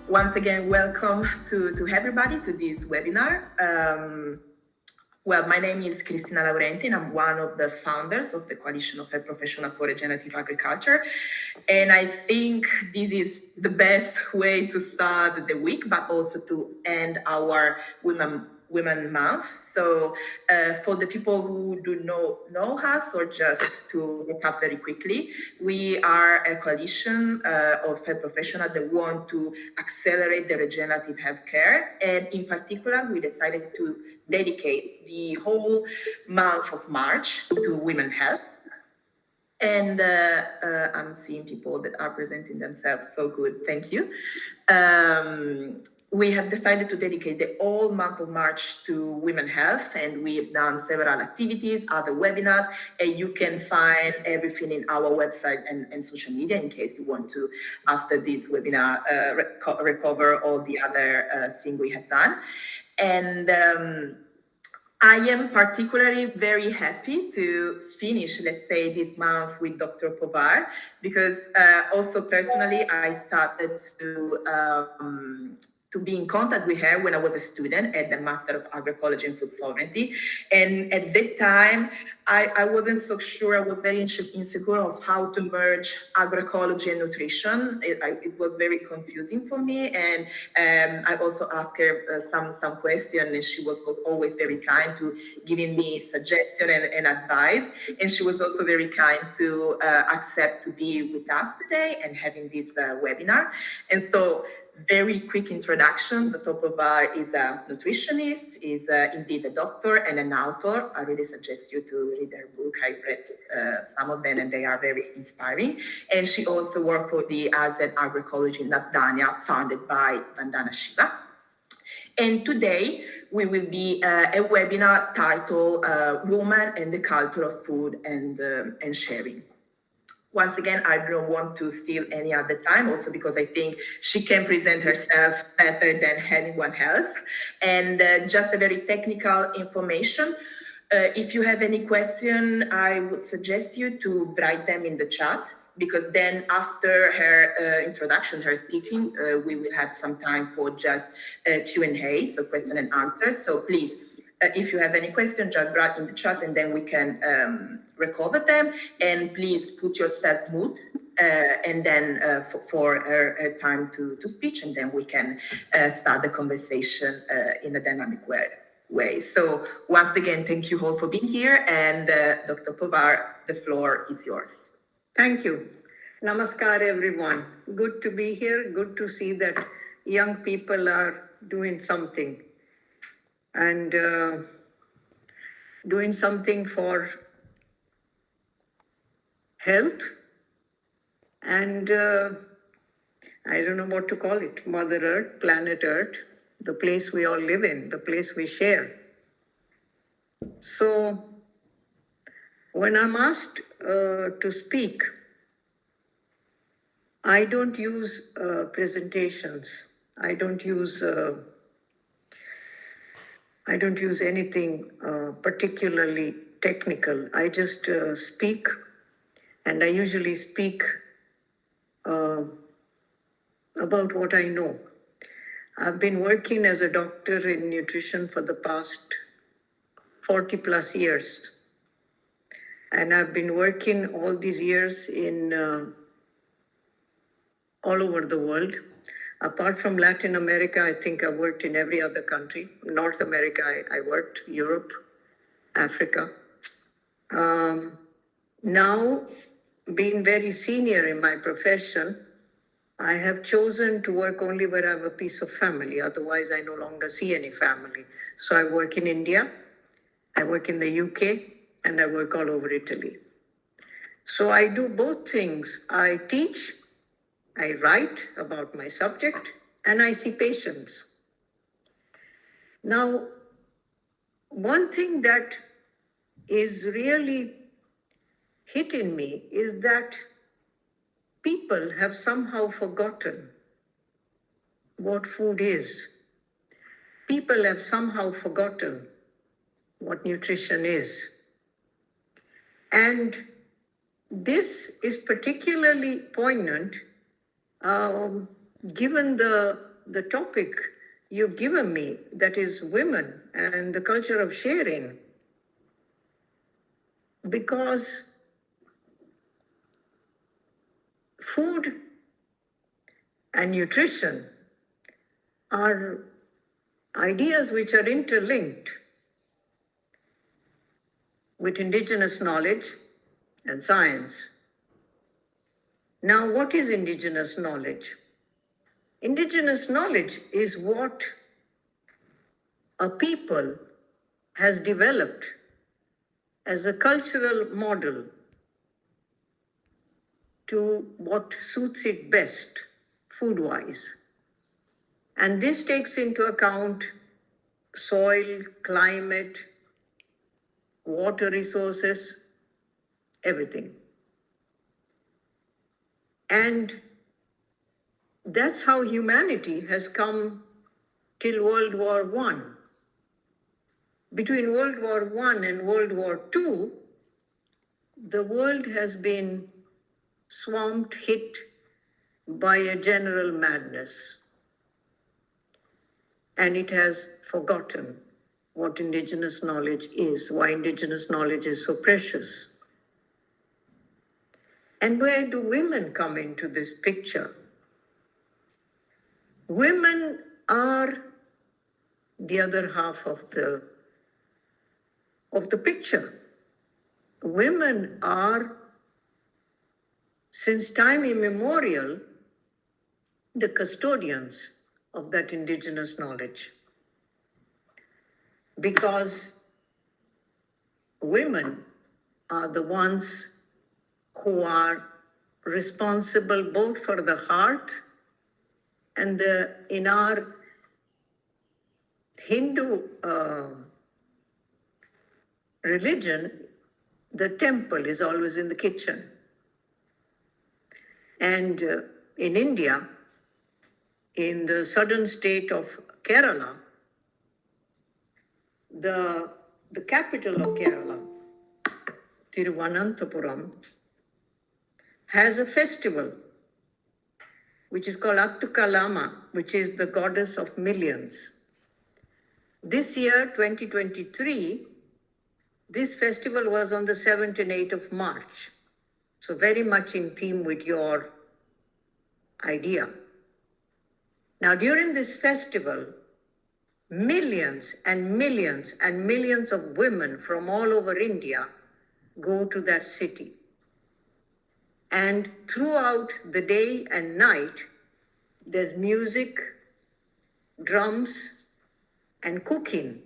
Once again, welcome to everybody to this webinar. My name is Cristina Laurenti, and I'm one of the founders of the Coalition of Health Professionals for Regenerative Agriculture. And I think this is the best way to start the week, but also to end our Women Month. So for the people who do not know us, or just to recap very quickly, we are a coalition of health professionals that want to accelerate the regenerative healthcare. And in particular, we decided to dedicate the whole month of March to women health. And I'm seeing people that are presenting themselves so good. Thank you. We have decided to dedicate the whole month of March to women health, and we've done several activities, other webinars, and you can find everything in our website and social media in case you want to, after this webinar, recover all the other things we have done. And I am particularly very happy to finish, let's say, this month with Dr. Powar, because also personally, I started to be in contact with her when I was a student at the Master of Agroecology and Food Sovereignty. And at that time, I wasn't so sure. I was very insecure of how to merge agroecology and nutrition. It was very confusing for me. And I also asked her some questions, and she was always very kind to giving me suggestions and advice. And she was also very kind to accept to be with us today and having this webinar. And so, very quick introduction. Dr. Powar is a nutritionist, is indeed a doctor and an author. I really suggest you to read her book. I read some of them and they are very inspiring. And she also worked for the AZ Agroecology in Navdanya, founded by Vandana Shiva. And today we will be a webinar titled Woman and the Culture of Food and Sharing. Once again, I don't want to steal any other time, also because I think she can present herself better than anyone else. And just a very technical information. If you have any question, I would suggest you to write them in the chat, because then after her introduction, her speaking, we will have some time for just Q&A, so question and answer. So please, if you have any questions, just write in the chat and then we can recover them. And please put yourself mute and then for her time to speak, and then we can start the conversation in a dynamic way. So once again, thank you all for being here. And Dr. Powar, the floor is yours. Thank you. Namaskar, everyone. Good to be here. Good to see that young people are doing something. And doing something for health and I don't know what to call it, Mother Earth, planet Earth, the place we all live in, the place we share. So when I'm asked to speak, I don't use presentations. I don't use anything particularly technical. I just speak, and I usually speak about what I know. I've been working as a doctor in nutrition for the past 40 plus years. And I've been working all these years in all over the world. Apart from Latin America, I think I worked in every other country. North America, I worked, Europe, Africa. Now, being very senior in my profession, I have chosen to work only where I have a piece of family. Otherwise, I no longer see any family. So I work in India, I work in the UK, and I work all over Italy. So I do both things. I teach, I write about my subject, and I see patients. Now, one thing that is really hitting me is that people have somehow forgotten what food is. People have somehow forgotten what nutrition is. And this is particularly poignant given the the topic you've given me, that is women and the culture of sharing, because food and nutrition are ideas which are interlinked with indigenous knowledge and science. Now, what is indigenous knowledge? Indigenous knowledge is what a people has developed as a cultural model to what suits it best food-wise. And this takes into account soil, climate, water resources, everything. And that's how humanity has come till World War I. Between World War I and World War II, the world has been swamped, hit by a general madness. And it has forgotten what indigenous knowledge is, why indigenous knowledge is so precious. And where do women come into this picture? Women are the other half of the picture. Women are, since time immemorial, the custodians of that indigenous knowledge. Because women are the ones who are responsible both for the heart and in our Hindu religion, the temple is always in the kitchen. And in India, in the southern state of Kerala, the capital of Kerala, Thiruvananthapuram, has a festival which is called Attukalama, which is the goddess of millions. This year, 2023, this festival was on the 7th and 8th of March. So very much in theme with your idea. Now, during this festival, millions and millions and millions of women from all over India go to that city. And throughout the day and night, there's music, drums, and cooking.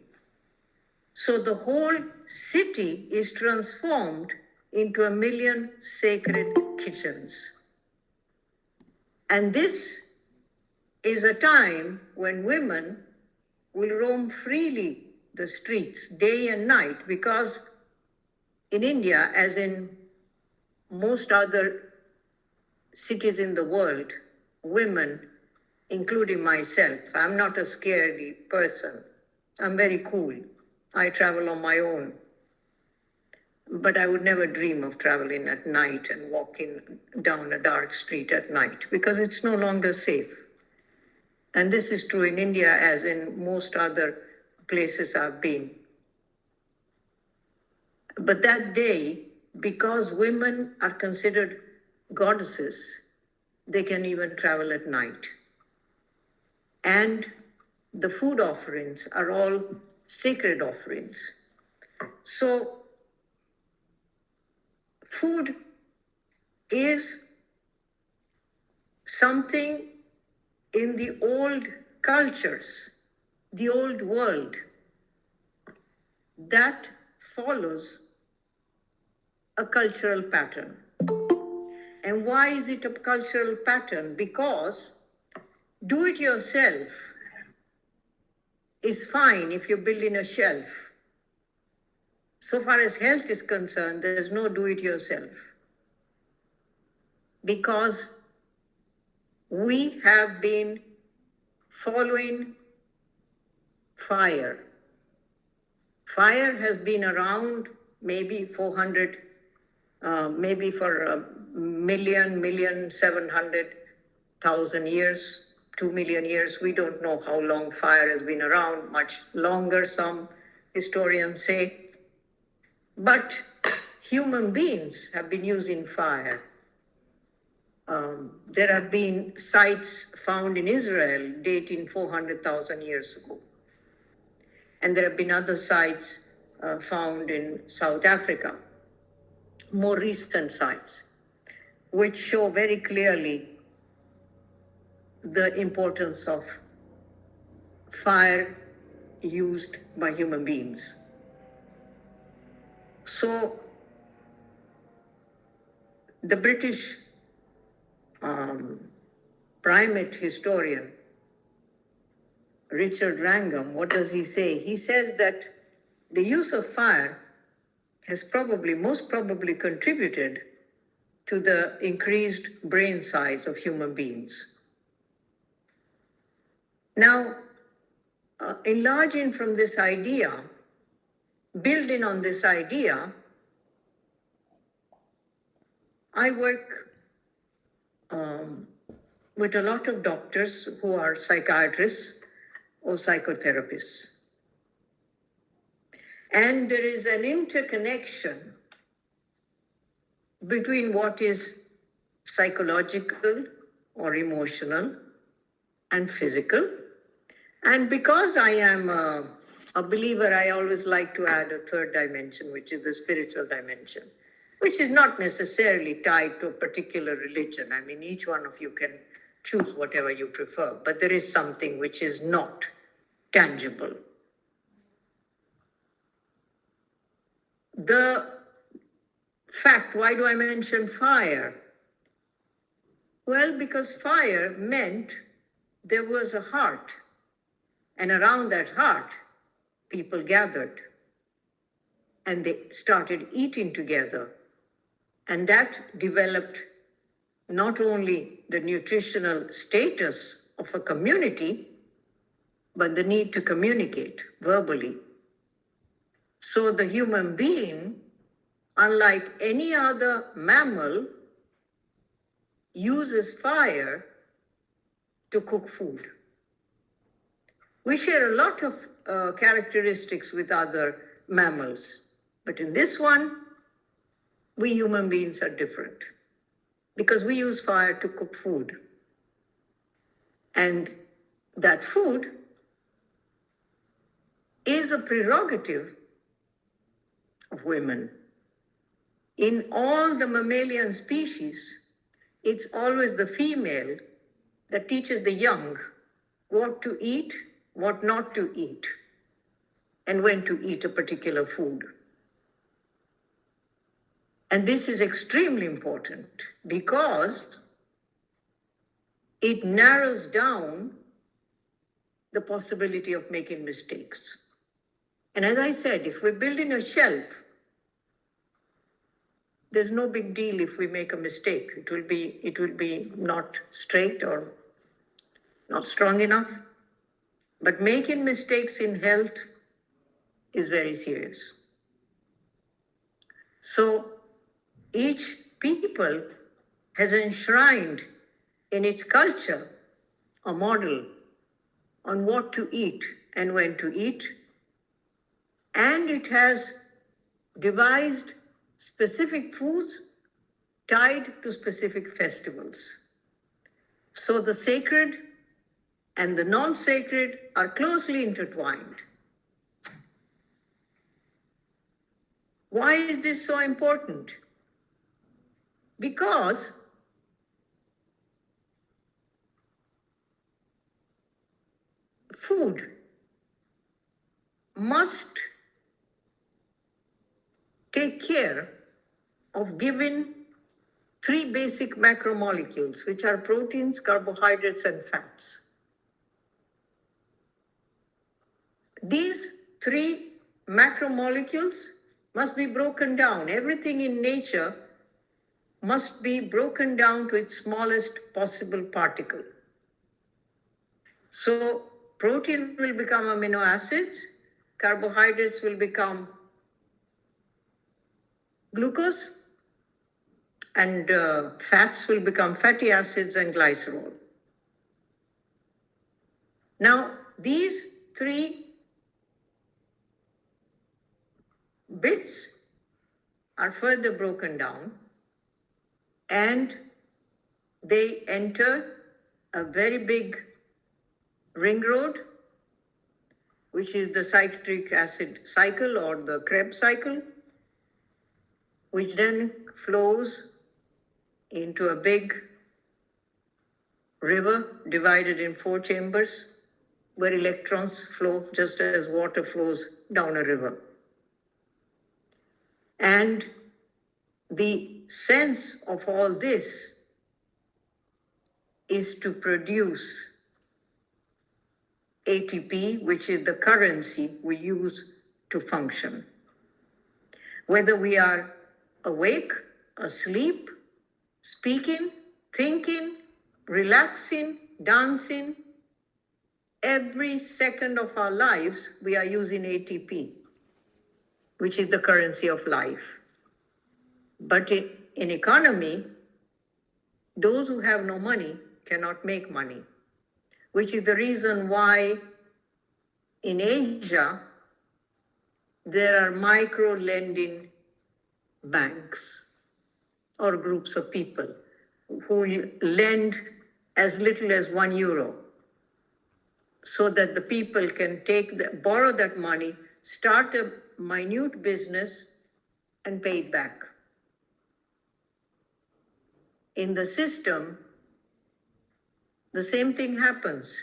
So the whole city is transformed into 1 million sacred kitchens. And this is a time when women will roam freely the streets day and night, because in India, as in most other cities in the world, women, including myself, I'm not a scaredy person. I'm very cool. I travel on my own. But I would never dream of traveling at night and walking down a dark street at night, because it's no longer safe. And this is true in India as in most other places I've been. But that day, because women are considered goddesses, they can even travel at night. And the food offerings are all sacred offerings. So food is something in the old cultures, the old world, that follows a cultural pattern. And why is it a cultural pattern? Because do it yourself is fine if you're building a shelf. So far as health is concerned, there's no do it yourself. Because we have been following fire. Fire has been around maybe 400, maybe for 1,700,000 years 2 million years. We don't know how long fire has been around, much longer, some historians say. But human beings have been using fire. There have been sites found in Israel dating 400,000 years ago. And there have been other sites found in South Africa, more recent sites, which show very clearly the importance of fire used by human beings. So the British primate historian Richard Wrangham, what does he say? He says that the use of fire has most probably contributed to the increased brain size of human beings. Now, enlarging from this idea, building on this idea, I work with a lot of doctors who are psychiatrists or psychotherapists. And there is an interconnection between what is psychological or emotional and physical. And because I am a believer, I always like to add a third dimension, which is the spiritual dimension, which is not necessarily tied to a particular religion. I mean, each one of you can choose whatever you prefer, but there is something which is not tangible. The fact, why do I mention fire? Well, because fire meant there was a heart, and around that heart, people gathered, and they started eating together, and that developed not only the nutritional status of a community, but the need to communicate verbally. So the human being, unlike any other mammal, uses fire to cook food. We share a lot of characteristics with other mammals, but in this one, we human beings are different because we use fire to cook food. And that food is a prerogative of women. In all the mammalian species, it's always the female that teaches the young what to eat, what not to eat, and when to eat a particular food. And this is extremely important because it narrows down the possibility of making mistakes. And as I said, if we're building a shelf, there's no big deal if we make a mistake. It will be not straight or not strong enough. But making mistakes in health is very serious. So each people has enshrined in its culture a model on what to eat and when to eat. And it has devised specific foods tied to specific festivals. So the sacred and the non-sacred are closely intertwined. Why is this so important? Because food must take care of giving three basic macromolecules, which are proteins, carbohydrates, and fats. These three macromolecules must be broken down. Everything in nature must be broken down to its smallest possible particle. So protein will become amino acids, carbohydrates will become glucose, and fats will become fatty acids and glycerol. Now, these three bits are further broken down and they enter a very big ring road, which is the citric acid cycle or the Krebs cycle, which then flows into a big river divided in 4 chambers where electrons flow just as water flows down a river. And the sense of all this is to produce ATP, which is the currency we use to function. Whether we are awake, asleep, speaking, thinking, relaxing, dancing, every second of our lives, we are using ATP, which is the currency of life. But in economy, those who have no money cannot make money, which is the reason why in Asia, there are micro-lending banks or groups of people who lend as little as €1 so that the people can borrow that money, start a minute business and pay it back. In the system, the same thing happens.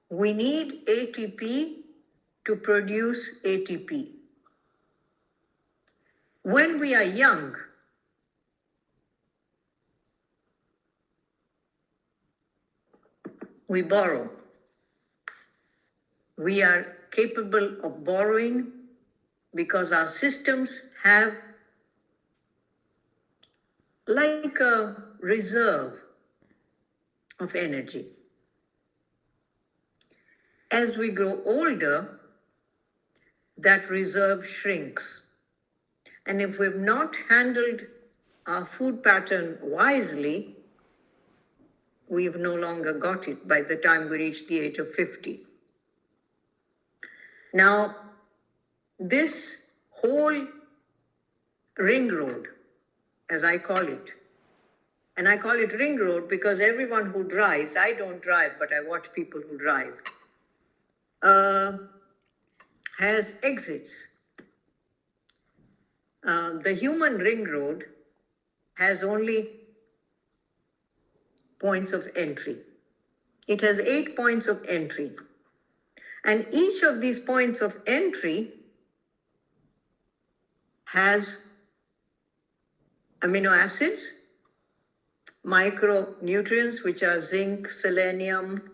We need ATP to produce ATP. When we are young, we borrow. We are capable of borrowing because our systems have like a reserve of energy. As we grow older, that reserve shrinks. And if we've not handled our food pattern wisely, we've no longer got it by the time we reach the age of 50. Now, this whole ring road, as I call it, and I call it ring road because everyone who drives, I don't drive, but I watch people who drive, has exits. The human ring road has only points of entry. It has 8 points of entry. And each of these points of entry has amino acids, micronutrients, which are zinc, selenium,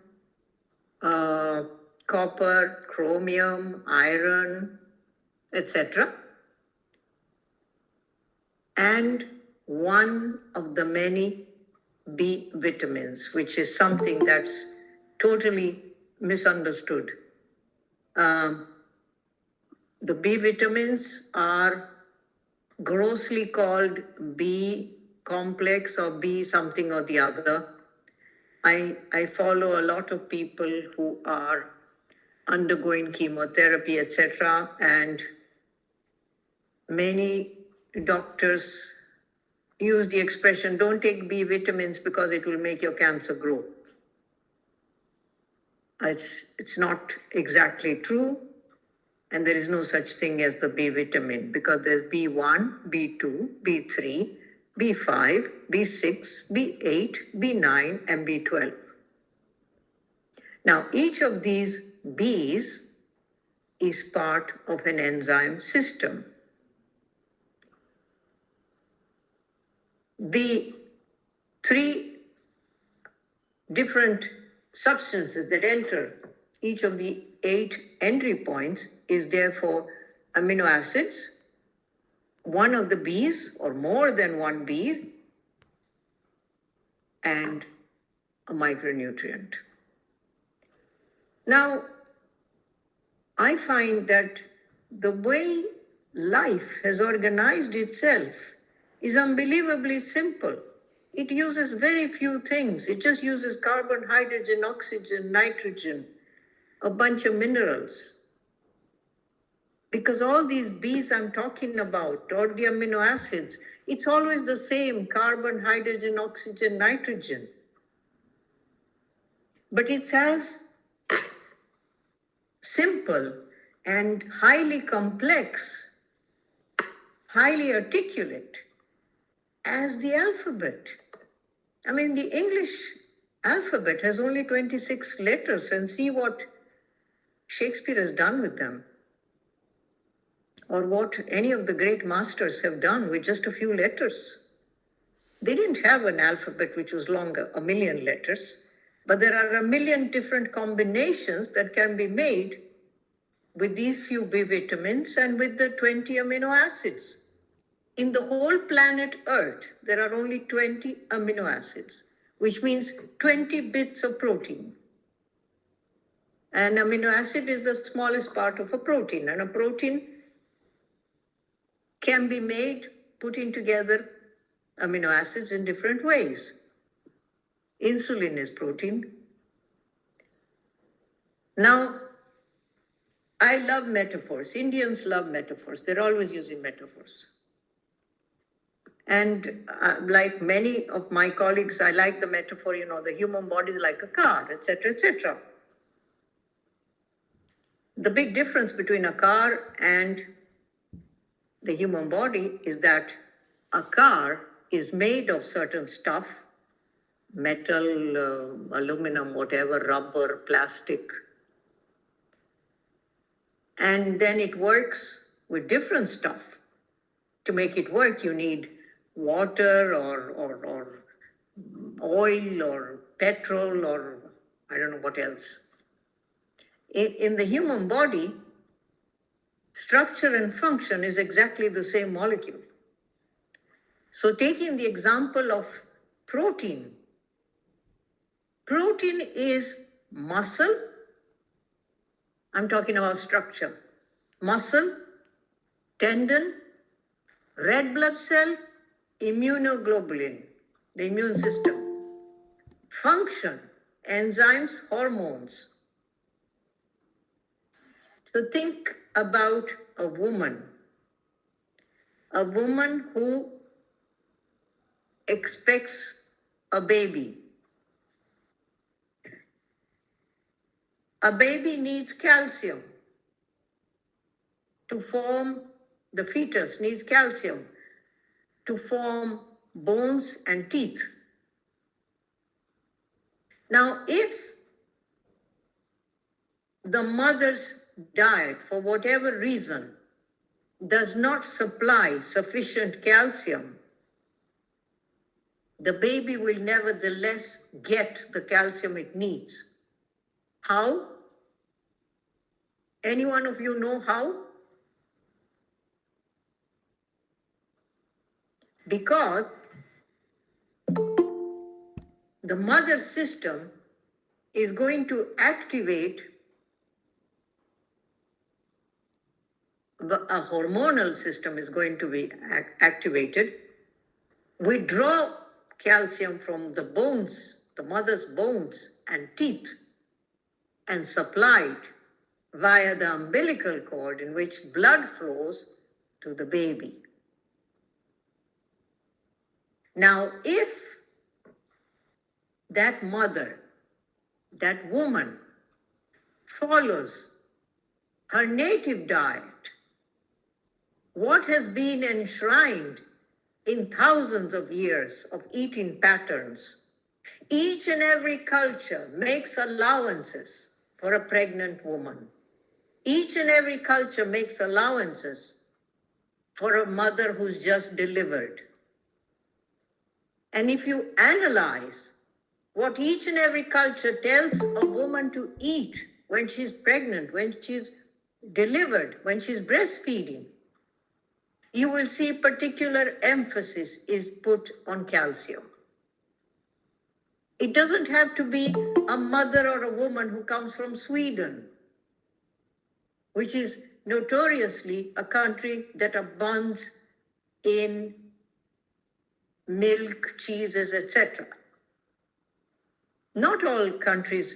copper, chromium, iron, etc. And one of the many B vitamins, which is something that's totally misunderstood. The B vitamins are grossly called B complex or B something or the other. I follow a lot of people who are undergoing chemotherapy, etc., and many doctors use the expression, don't take B vitamins because it will make your cancer grow. It's not exactly true, and there is no such thing as the B vitamin because there's B1, B2, B3, B5, B6, B8, B9, and B12. Now, each of these Bs is part of an enzyme system. The 3 different substances that enter each of the 8 entry points is therefore amino acids, one of the Bs or more than one B, and a micronutrient. Now, I find that the way life has organized itself is unbelievably simple. It uses very few things. It just uses carbon, hydrogen, oxygen, nitrogen, a bunch of minerals. Because all these B's I'm talking about, or the amino acids, it's always the same: carbon, hydrogen, oxygen, nitrogen. But it's as simple and highly complex, highly articulate as the alphabet. I mean, the English alphabet has only 26 letters, and see what Shakespeare has done with them, or what any of the great masters have done with just a few letters. They didn't have an alphabet which was longer, 1,000,000 letters, but there are 1,000,000 different combinations that can be made with these few B vitamins and with the 20 amino acids. In the whole planet Earth, there are only 20 amino acids, which means 20 bits of protein. An amino acid is the smallest part of a protein, and a protein can be made putting together amino acids in different ways. Insulin is protein. Now, I love metaphors. Indians love metaphors. They're always using metaphors. And like many of my colleagues, I like the metaphor, the human body is like a car, etc., etc. The big difference between a car and the human body is that a car is made of certain stuff: metal, aluminum, whatever, rubber, plastic. And then it works with different stuff. To make it work, you need water or oil or petrol or I don't know what else. In the human body, structure and function is exactly the same molecule. So taking the example of protein, protein is muscle. I'm talking about structure. Muscle, tendon, red blood cell, immunoglobulin, the immune system. Function, enzymes, hormones. So think about a woman who expects a baby. A baby needs calcium to form, the fetus needs calcium to form bones and teeth. Now, if the mother's diet, for whatever reason, does not supply sufficient calcium, the baby will nevertheless get the calcium it needs. How? Any one of you know how? Because the mother system is going to activate a hormonal system is going to be activated, withdraw calcium from the bones, the mother's bones and teeth, and supply it via the umbilical cord in which blood flows to the baby. Now, if that mother, that woman, follows her native diet, what has been enshrined in thousands of years of eating patterns, each and every culture makes allowances for a pregnant woman. Each and every culture makes allowances for a mother who's just delivered. And if you analyze what each and every culture tells a woman to eat when she's pregnant, when she's delivered, when she's breastfeeding, you will see particular emphasis is put on calcium. It doesn't have to be a mother or a woman who comes from Sweden, which is notoriously a country that abounds in milk, cheeses, etc. Not all countries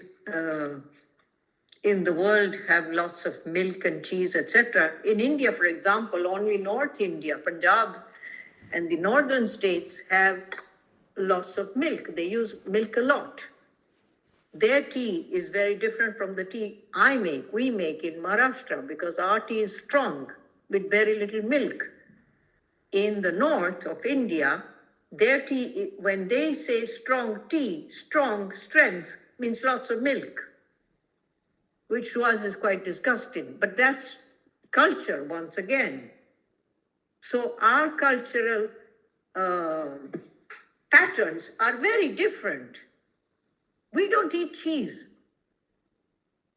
in the world have lots of milk and cheese, etc. In India, for example, only North India, Punjab, and the northern states have lots of milk. They use milk a lot. Their tea is very different from the tea we make in Maharashtra, because our tea is strong with very little milk. In the north of India, their tea, when they say strong tea, strong strength, means lots of milk, which to us is quite disgusting. But that's culture once again. So our cultural patterns are very different. We don't eat cheese,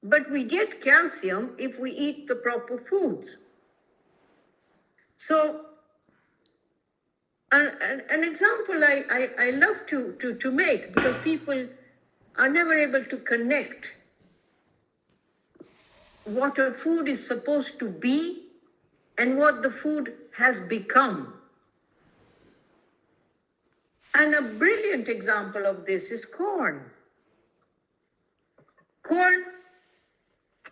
but we get calcium if we eat the proper foods. So an example I love to make, because people are never able to connect what a food is supposed to be and what the food has become. And a brilliant example of this is corn. Corn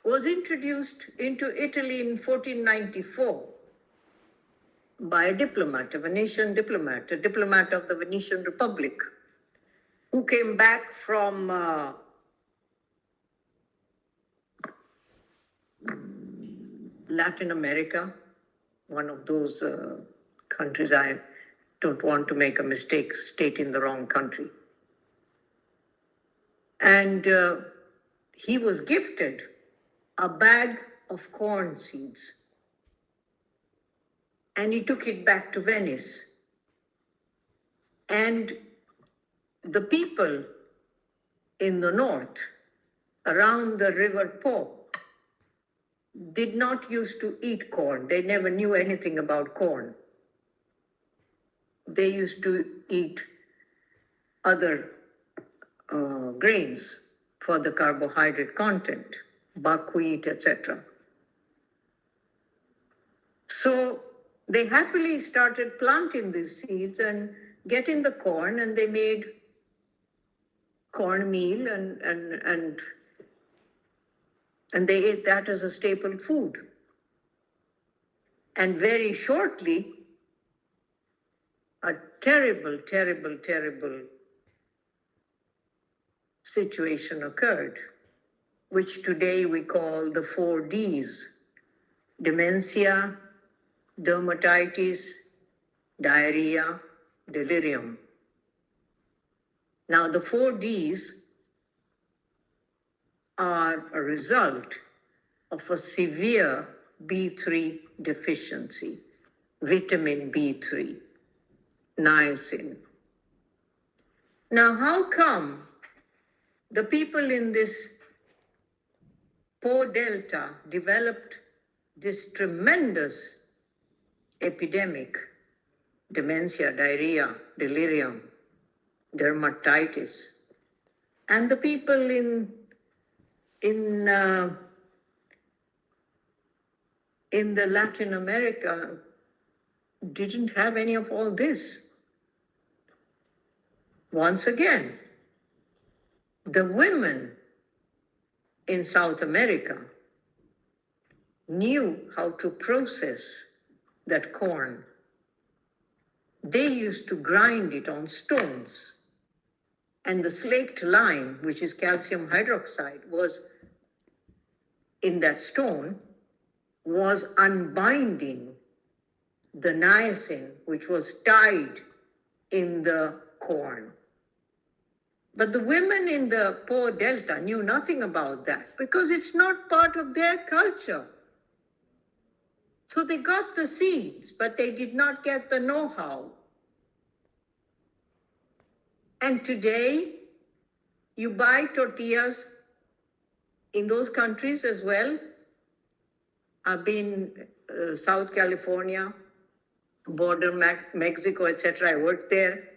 was introduced into Italy in 1494 by a diplomat, a Venetian diplomat, a diplomat of the Venetian Republic, who came back from Latin America, one of those countries. I don't want to make a mistake, state in the wrong country. And he was gifted a bag of corn seeds. And he took it back to Venice. And the people in the north, around the river Po, did not used to eat corn. They never knew anything about corn. They used to eat other grains for the carbohydrate content, buckwheat, etc. So they happily started planting these seeds and getting the corn, and they made cornmeal and they ate that as a staple food. And very shortly, a terrible, terrible, terrible situation occurred, which today we call the 4Ds: dementia, dermatitis, diarrhea, delirium. Now, the 4Ds are a result of a severe B3 deficiency, vitamin B3, niacin. Now, how come the people in this Po Delta developed this tremendous epidemic, dementia, diarrhea, delirium, dermatitis, and the people in the Latin America didn't have any of all this? Once again, the women in South America knew how to process that corn. They used to grind it on stones. And the slaked lime, which is calcium hydroxide, was in that stone, was unbinding the niacin, which was tied in the corn. But the women in the Po Delta knew nothing about that because it's not part of their culture. So they got the seeds, but they did not get the know-how. And today, you buy tortillas in those countries as well. I've been South California, border Mexico, etc. I worked there.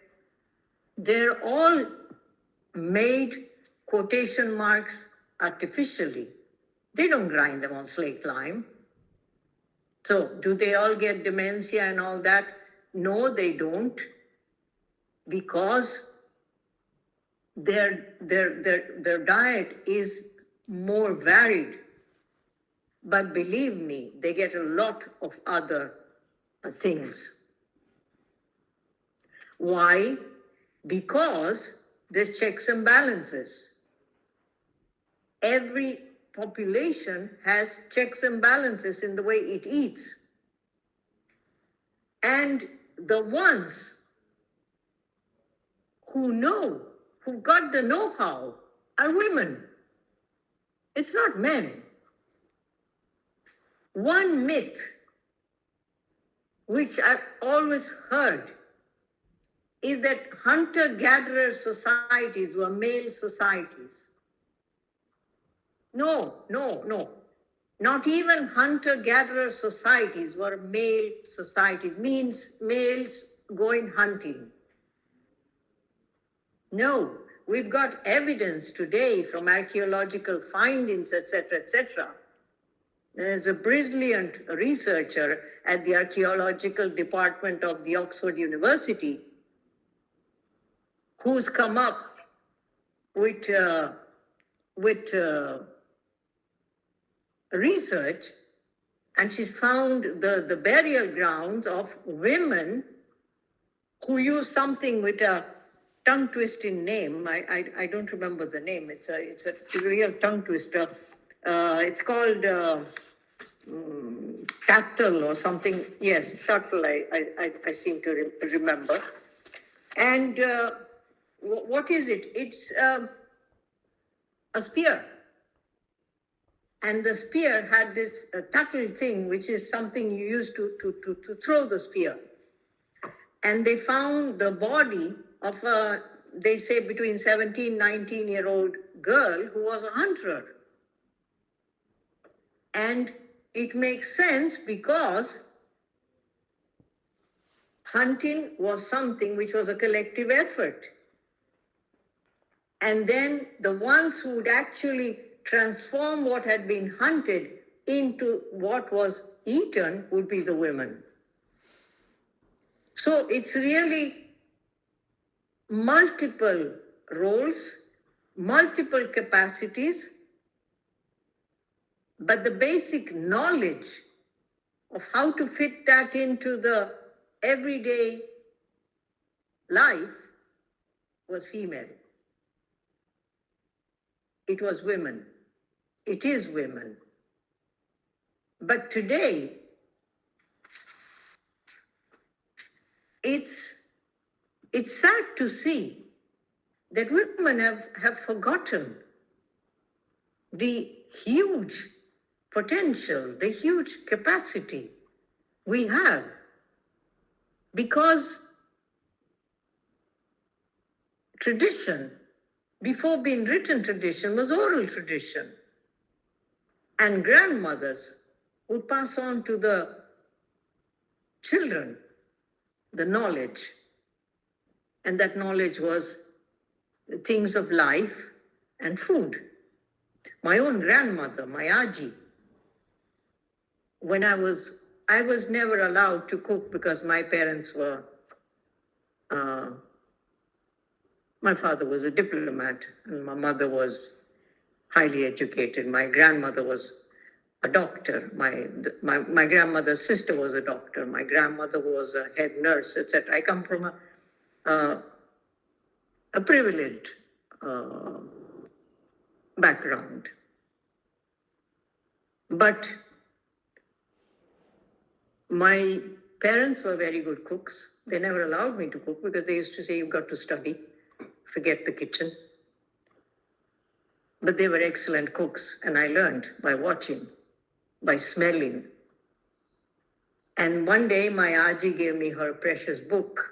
They're all made, quotation marks, artificially. They don't grind them on slaked lime. So do they all get dementia and all that? No, they don't. because their diet is more varied. But believe me, they get a lot of other things. Why? Because there's checks and balances. Every population has checks and balances in the way it eats. And the ones who know, who got the know-how, are women. It's not men. One myth, which I've always heard, is that hunter-gatherer societies were male societies. No. Not even hunter-gatherer societies were male societies, means males going hunting. No, we've got evidence today from archaeological findings, etc. There's a brilliant researcher at the archaeological department of the Oxford University who's come up with research, and she's found the burial grounds of women who use something with a tongue twisting name. I don't remember the name. It's a real tongue twister. It's called Tattle or something. Yes, Tattle, I seem to remember. And what is it? It's a spear. And the spear had this tuttle thing, which is something you use to throw the spear. And they found the body of a, they say, between 17, 19-year-old girl who was a hunter. And it makes sense because hunting was something which was a collective effort. And then the ones who would actually transform what had been hunted into what was eaten would be the women. So it's really multiple roles, multiple capacities, but the basic knowledge of how to fit that into the everyday life was female. It was women. It is women. But today, it's sad to see that women have forgotten the huge potential, the huge capacity we have, because tradition, before being written tradition, was oral tradition. And grandmothers would pass on to the children the knowledge. And that knowledge was the things of life and food. My own grandmother, my Aji, when I was never allowed to cook because my parents were, my father was a diplomat and my mother was highly educated. My grandmother was a doctor. My grandmother's sister was a doctor. My grandmother was a head nurse, etc. I come from a privileged background. But my parents were very good cooks. They never allowed me to cook because they used to say, you've got to study, forget the kitchen. But they were excellent cooks, and I learned by watching, by smelling. And one day my Aji gave me her precious book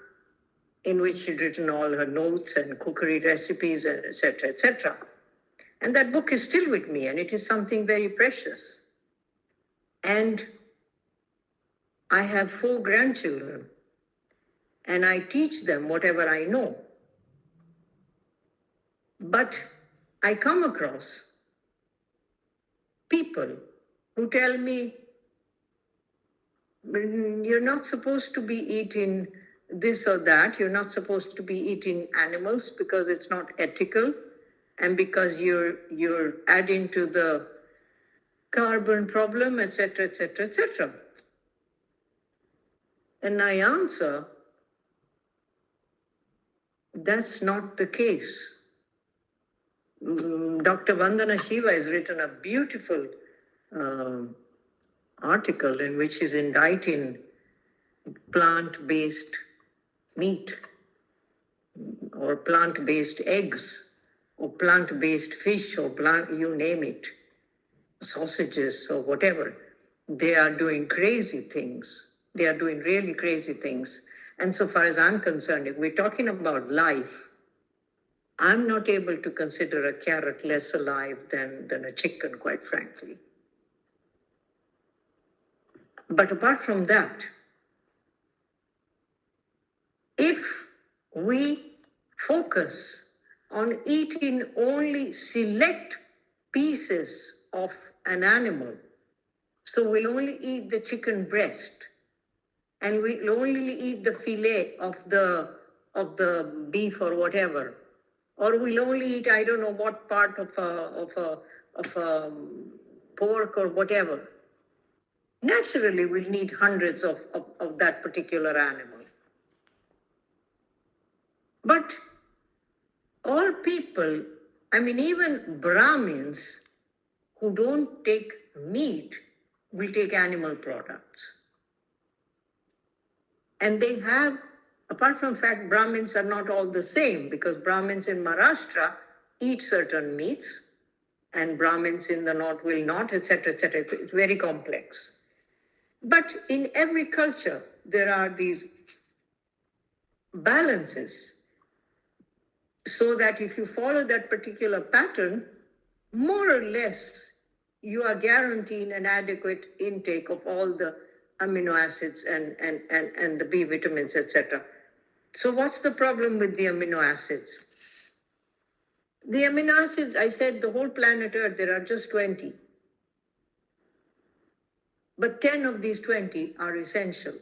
in which she'd written all her notes and cookery recipes, etc., etc. And that book is still with me, and it is something very precious. And I have 4 grandchildren, and I teach them whatever I know. But I come across people who tell me, you're not supposed to be eating this or that. You're not supposed to be eating animals because it's not ethical, and because you're adding to the carbon problem, etc., etc., etc. And I answer, that's not the case. Dr. Vandana Shiva has written a beautiful article in which he's indicting plant-based meat or plant-based eggs or plant-based fish or you name it, sausages or whatever. They are doing crazy things. They are doing really crazy things. And so far as I'm concerned, if we're talking about life, I'm not able to consider a carrot less alive than a chicken, quite frankly. But apart from that, if we focus on eating only select pieces of an animal, so we'll only eat the chicken breast, and we'll only eat the fillet of the beef or whatever, or we'll only eat I don't know what part of a pork or whatever. Naturally, we'll need hundreds of that particular animal. But all people, I mean, even Brahmins who don't take meat will take animal products. And they have, apart from fact, Brahmins are not all the same, because Brahmins in Maharashtra eat certain meats and Brahmins in the north will not, etc., etc. It's very complex. But in every culture, there are these balances, so that if you follow that particular pattern, more or less, you are guaranteeing an adequate intake of all the amino acids and the B vitamins, etc. So what's the problem with the amino acids? The amino acids, I said, the whole planet Earth, there are just 20. But 10 of these 20 are essential.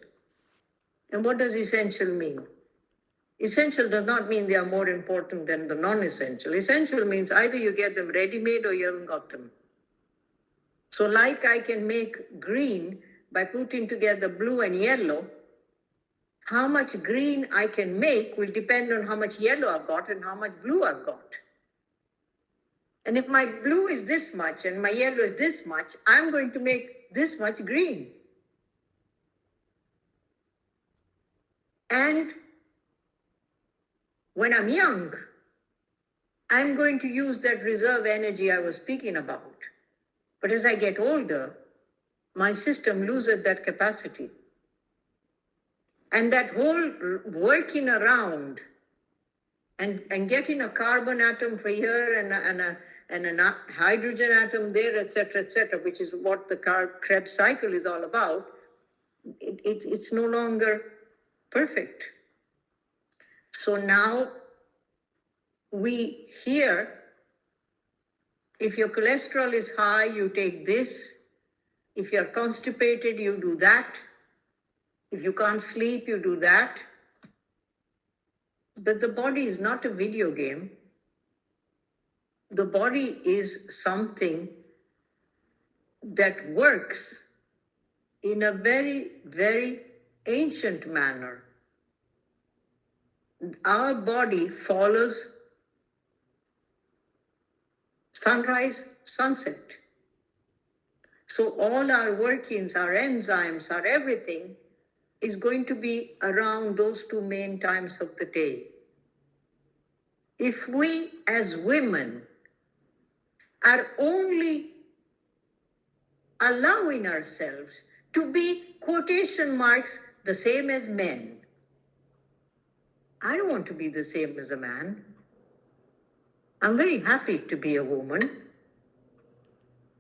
And what does essential mean? Essential does not mean they are more important than the non-essential. Essential means either you get them ready-made or you haven't got them. So like I can make green by putting together blue and yellow, how much green I can make will depend on how much yellow I've got and how much blue I've got. And if my blue is this much and my yellow is this much, I'm going to make this much green. And when I'm young, I'm going to use that reserve energy I was speaking about. But as I get older, my system loses that capacity. And that whole working around and getting a carbon atom for here and a hydrogen atom there, etc., which is what the Krebs cycle is all about, it's no longer perfect. So now we hear, if your cholesterol is high, you take this. If you're constipated, you do that. If you can't sleep, you do that. But the body is not a video game. The body is something that works in a very, very ancient manner. Our body follows sunrise, sunset. So all our workings, our enzymes, our everything is going to be around those two main times of the day. If we as women are only allowing ourselves to be, quotation marks, the same as men. I don't want to be the same as a man. I'm very happy to be a woman.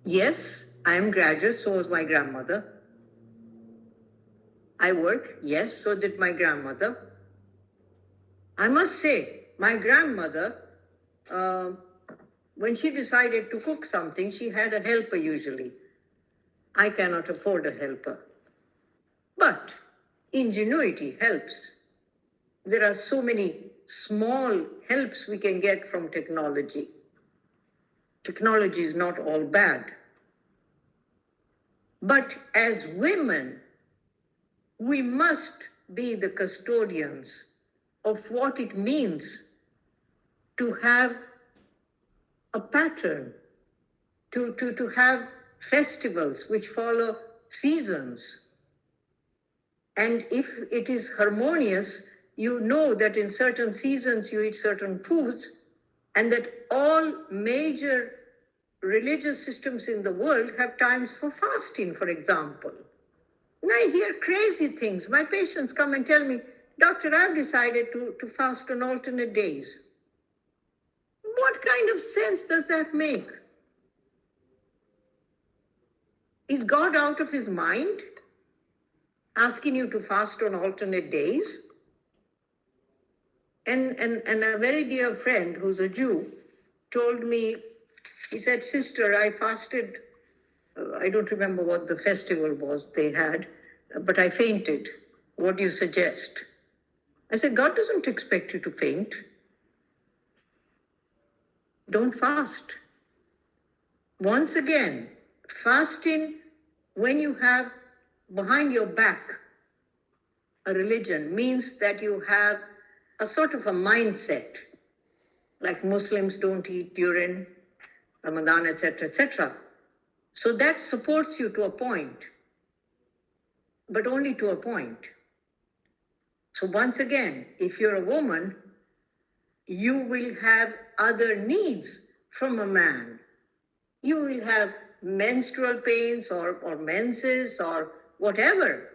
Yes, I am graduate, so was my grandmother. I work, yes, so did my grandmother. I must say, my grandmother, when she decided to cook something, she had a helper usually. I cannot afford a helper. But ingenuity helps. there are so many small helps we can get from technology. Technology is not all bad. But as women, we must be the custodians of what it means to have a pattern, to have festivals which follow seasons. And if it is harmonious, you know that in certain seasons you eat certain foods, and that all major religious systems in the world have times for fasting, for example. And I hear crazy things. My patients come and tell me, Doctor, I've decided to fast on alternate days. What kind of sense does that make? Is God out of his mind asking you to fast on alternate days? And a very dear friend who's a Jew told me, he said, Sister, I fasted, I don't remember what the festival was they had, but I fainted. What do you suggest? I said, God doesn't expect you to faint. Don't fast. Once again, fasting when you have behind your back a religion means that you have a sort of a mindset, like Muslims don't eat during Ramadan, etc., etc. So that supports you to a point, but only to a point. So once again, if you're a woman, you will have other needs from a man. You will have menstrual pains or menses or whatever.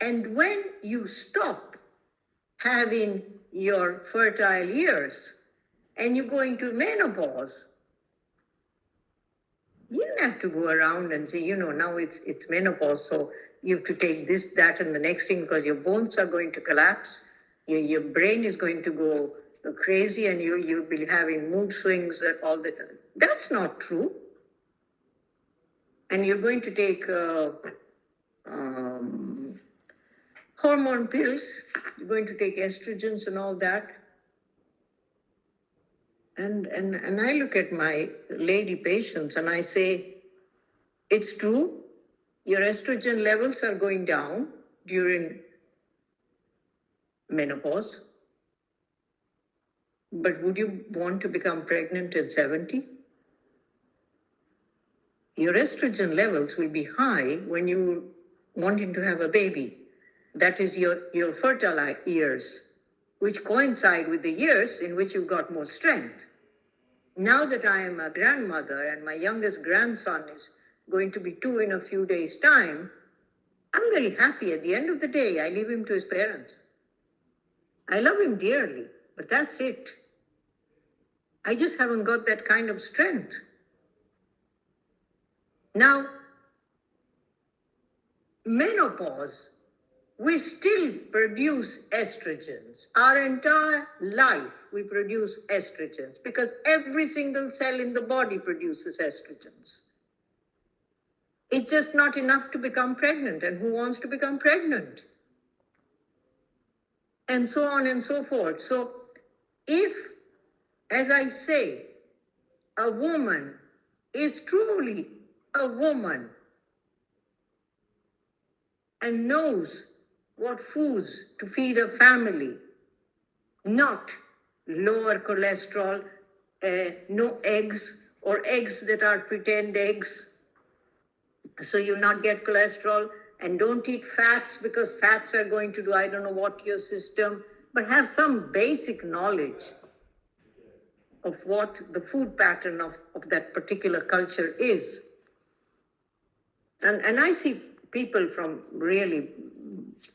And when you stop having your fertile years and you go into menopause, you don't have to go around and say, now it's menopause, so you have to take this, that, and the next thing because your bones are going to collapse, your brain is going to go crazy, and you'll be having mood swings all the time. That's not true. And you're going to take hormone pills, you're going to take estrogens and all that. And I look at my lady patients and I say, it's true, your estrogen levels are going down during menopause, but would you want to become pregnant at 70? Your estrogen levels will be high when you're wanting to have a baby. That is your fertile years, which coincide with the years in which you've got more strength. Now that I am a grandmother and my youngest grandson is going to be 2 in a few days' time, I'm very happy. At the end of the day, I leave him to his parents. I love him dearly, but that's it. I just haven't got that kind of strength. Now, menopause, we still produce estrogens. Our entire life, we produce estrogens because every single cell in the body produces estrogens. It's just not enough to become pregnant. And who wants to become pregnant? And so on and so forth. So if, as I say, a woman is truly a woman and knows what foods to feed a family, not lower cholesterol, no eggs or eggs that are pretend eggs, so you not get cholesterol, and don't eat fats because fats are going to do I don't know what to your system, but have some basic knowledge of what the food pattern of that particular culture is. And I see people from really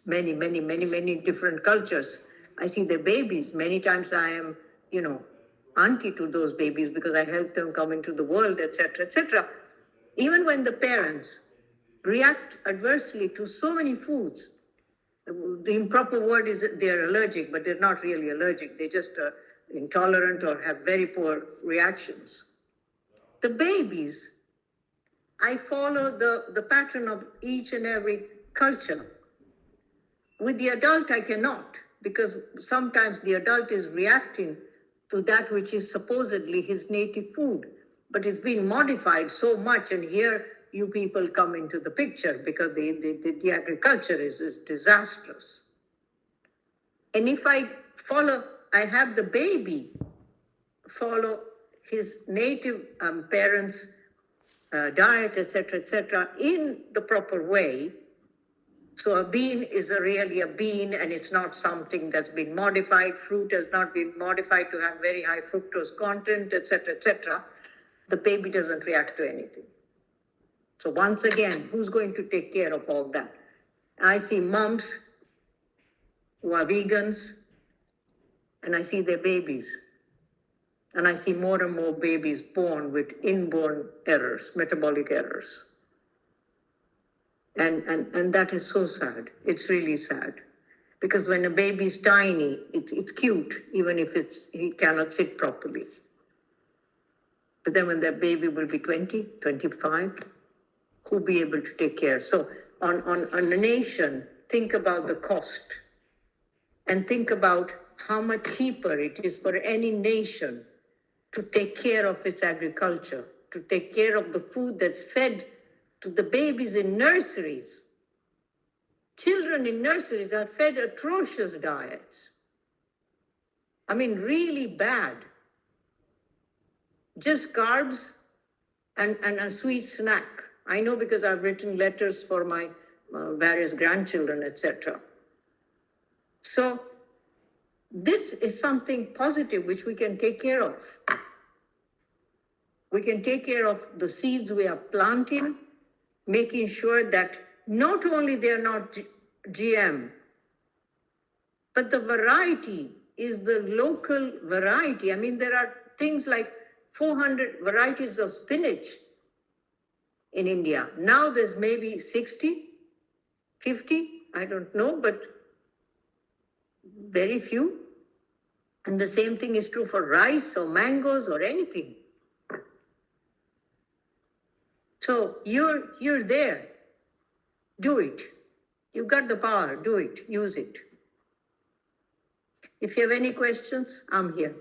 many different cultures. I see their babies. Many times I am, auntie to those babies because I help them come into the world, etc., etc. Even when the parents react adversely to so many foods, the improper word is that they're allergic, but they're not really allergic. They're just intolerant or have very poor reactions. The babies, I follow the pattern of each and every culture. With the adult, I cannot, because sometimes the adult is reacting to that which is supposedly his native food, but it's been modified so much, and here you people come into the picture because the agriculture is disastrous. And if I have the baby follow his native parents' diet, etc., in the proper way. So a bean is really a bean, and it's not something that's been modified. Fruit has not been modified to have very high fructose content, etc. The baby doesn't react to anything. So once again, who's going to take care of all that? I see moms who are vegans, and I see their babies. And I see more and more babies born with inborn errors, metabolic errors. And that is so sad. It's really sad. Because when a baby is tiny, it's cute, even if he cannot sit properly. But then when that baby will be 20, 25, who'll be able to take care? So on a nation, think about the cost. And think about how much cheaper it is for any nation to take care of its agriculture, to take care of the food that's fed to the babies in nurseries. Children in nurseries are fed atrocious diets. I mean, really bad. Just carbs and a sweet snack. I know because I've written letters for my various grandchildren, etc. So this is something positive which we can take care of. We can take care of the seeds we are planting, making sure that not only they're not GM, but the variety is the local variety. I mean, there are things like 400 varieties of spinach in India. Now there's maybe 60, 50, I don't know, but very few. And the same thing is true for rice or mangoes or anything. So you're there. Do it. You've got the power. Do it. Use it. If you have any questions, I'm here.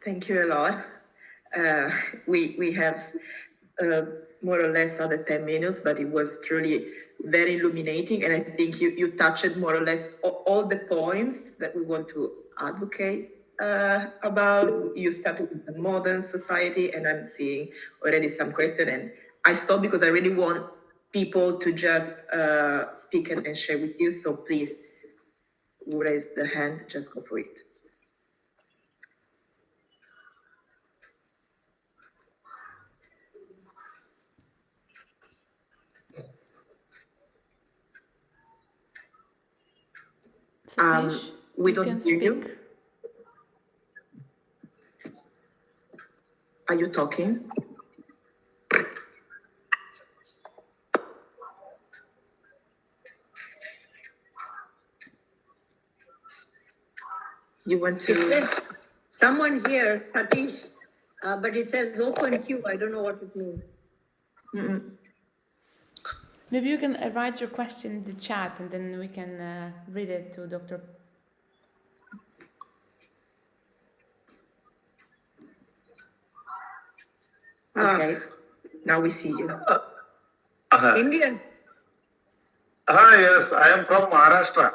Thank you a lot. We have more or less other 10 minutes, but it was truly very illuminating. And I think you touched more or less all the points that we want to advocate about. You started with the modern society, and I'm seeing already some questions. And I stopped because I really want people to just speak and share with you. So please raise the hand, just go for it. Satish, we you don't can hear speak. you. Are you talking? You want to? Someone here, Satish, but it says open queue. I don't know what it means. Maybe you can write your question in the chat and then we can read it to Dr. Okay, now we see you. Indian. Yes, I am from Maharashtra.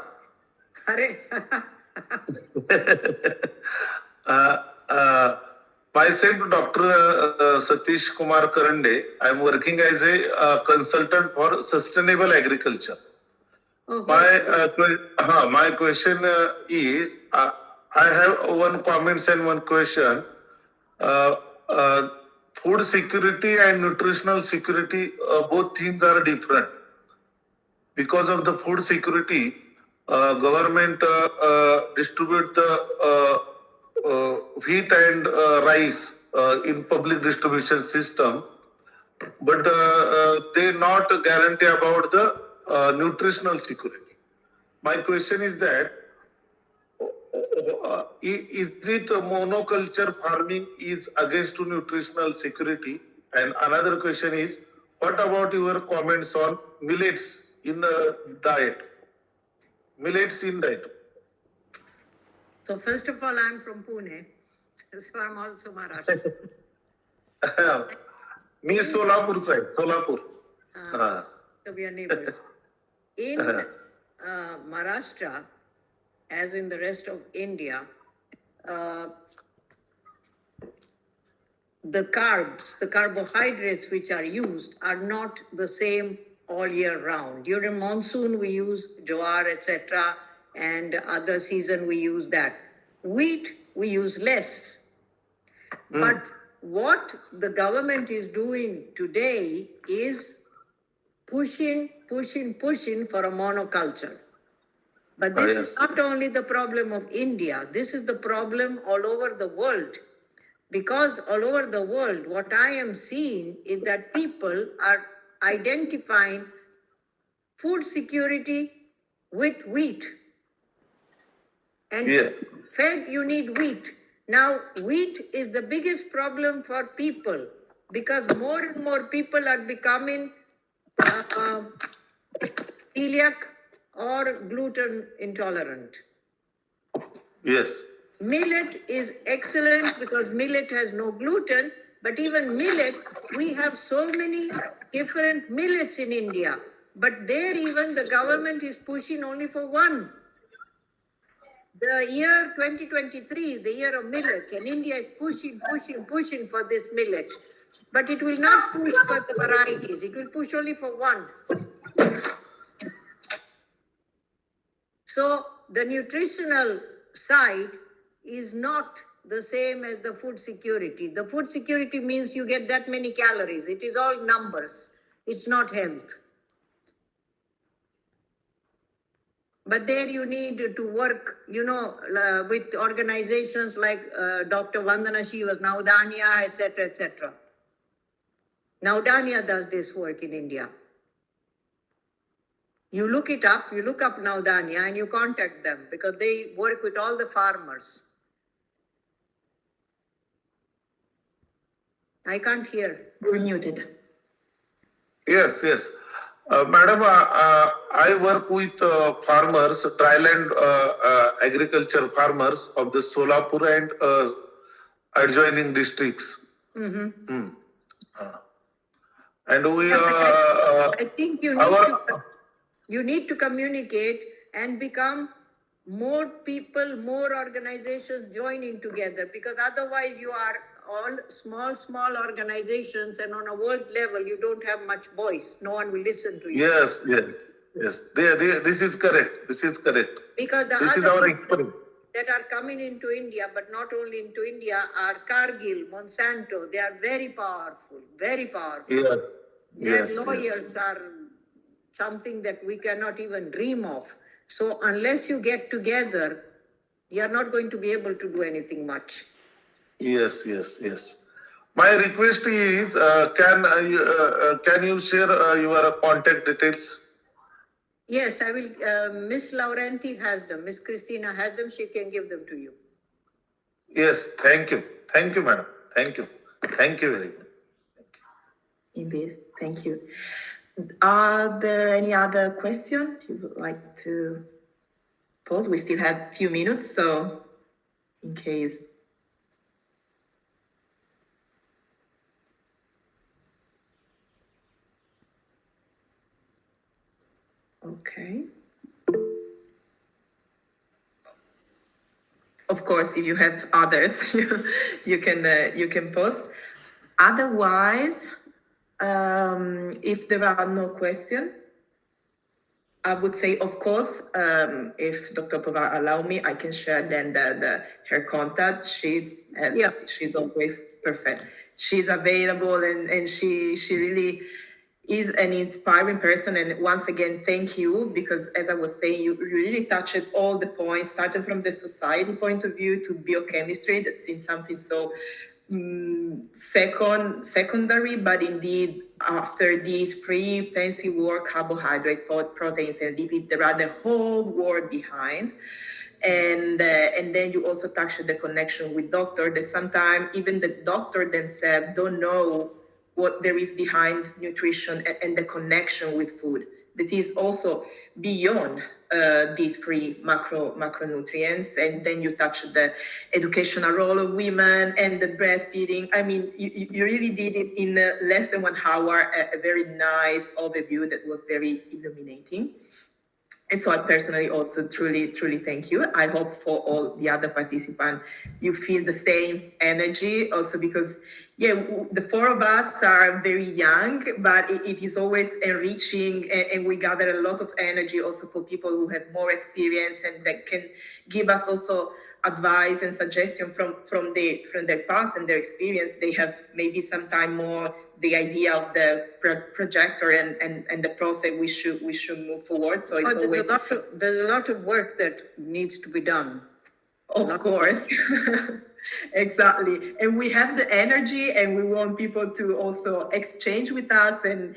Myself, Dr. Satish Kumar Karande. I am working as a consultant for sustainable agriculture. My question is, I have one comment and one question. Food security and nutritional security, both things are different. Because of the food security, government distribute the wheat and rice in public distribution system, but they not guarantee about the nutritional security. My question is that, is it monoculture farming is against to nutritional security? And another question is, what about your comments on millets in the diet? Millets in diet. So first of all, I'm from Pune, so I'm also Maharashtra. Me Solapurचा आहे, Solapur. So we are neighbors. In Maharashtra, as in the rest of India, the carbs, the carbohydrates which are used are not the same all year round. During monsoon, we use jowar, etc., and other season we use that. Wheat, we use less. But what the government is doing today is pushing for a monoculture. But this is not only the problem of India, this is the problem all over the world. Because all over the world, what I am seeing is that people are identifying food security with wheat. And fed, you need wheat. Now, wheat is the biggest problem for people because more and more people are becoming celiac or gluten intolerant. Yes. Millet is excellent because millet has no gluten, but even millet, we have so many different millets in India. But there even the government is pushing only for one. The year 2023 is the year of millets, and India is pushing for this millet. But it will not push for the varieties, it will push only for one. So the nutritional side is not the same as the food security. The food security means you get that many calories. It is all numbers. It's not health. But there you need to work, with organizations like Dr. Vandana, she was Naudanya, etc., etc. Naudanya does this work in India. You look up Naudanya and you contact them because they work with all the farmers. I can't hear. You're muted. Yes. Madam, I work with farmers, dryland agriculture farmers of the Solapur and adjoining districts. And we I think you need to communicate and become more people, more organizations joining together, because otherwise you are all small organizations, and on a world level you don't have much voice. No one will listen to you. Yes. This is correct. Because this is our experience. That are coming into India, but not only into India, are Cargill, Monsanto. They are very powerful. Yes. Their lawyers are something that we cannot even dream of. So unless you get together, you are not going to be able to do anything much. Yes. My request is, can you share your contact details? Yes, I will. Miss Laurenti has them. Miss Christina has them. She can give them to you. Yes, thank you, madam. Thank you very much. Indeed, thank you. Are there any other questions you would like to pose? We still have a few minutes, so in case. Okay. Of course, if you have others, you can post. Otherwise, if there are no questions, I would say, of course, if Dr. Powar allow me, I can share then her contact. She's always perfect. She's available, and she really is an inspiring person. And once again, thank you, because as I was saying, you really touched all the points, starting from the society point of view to biochemistry. That seems something so secondary, but indeed, after these three fancy word, carbohydrate, proteins, and lipids, there are the whole world behind. And then you also touched the connection with doctor, that sometimes even the doctor themselves don't know what there is behind nutrition and the connection with food that is also beyond these three macronutrients. And then you touch the educational role of women and the breastfeeding. I mean, you really did it in less than 1 hour, a very nice overview that was very illuminating. And so I personally also truly thank you. I hope for all the other participants, you feel the same energy also, because the four of us are very young, but it is always enriching, and we gather a lot of energy also for people who have more experience and that can give us also advice and suggestion from their past and their experience. They have maybe sometime more the idea of the projector and the process we should move forward. So it's always there's a lot of work that needs to be done. Of course. Exactly. And we have the energy, and we want people to also exchange with us and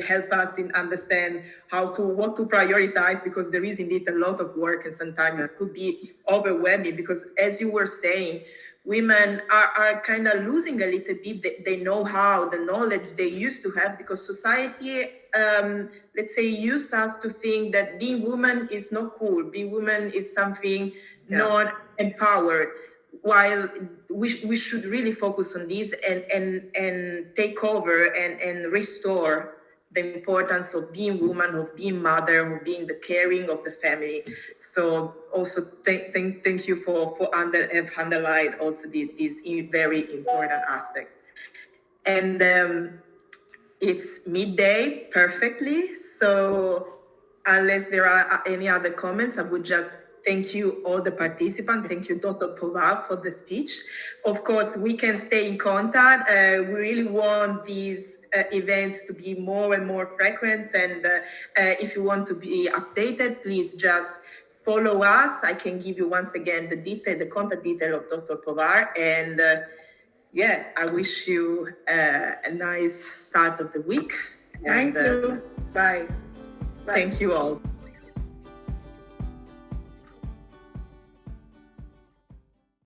help us in understand what to prioritize, because there is indeed a lot of work, and sometimes it could be overwhelming, because as you were saying, women are kind of losing a little bit the know-how, the knowledge they used to have, because society, let's say, used us to think that being woman is not cool, being woman is something not empowered, while we should really focus on this and take over and restore the importance of being woman, of being mother, of being the caring of the family. So also thank you for have underlined also this very important aspect. And it's midday perfectly. So unless there are any other comments, I would just thank you, all the participants. Thank you, Dr. Powar, for the speech. Of course, we can stay in contact. We really want these events to be more and more frequent. And if you want to be updated, please just follow us. I can give you once again the contact detail of Dr. Powar. And I wish you a nice start of the week. Thank you. Bye. Thank you all.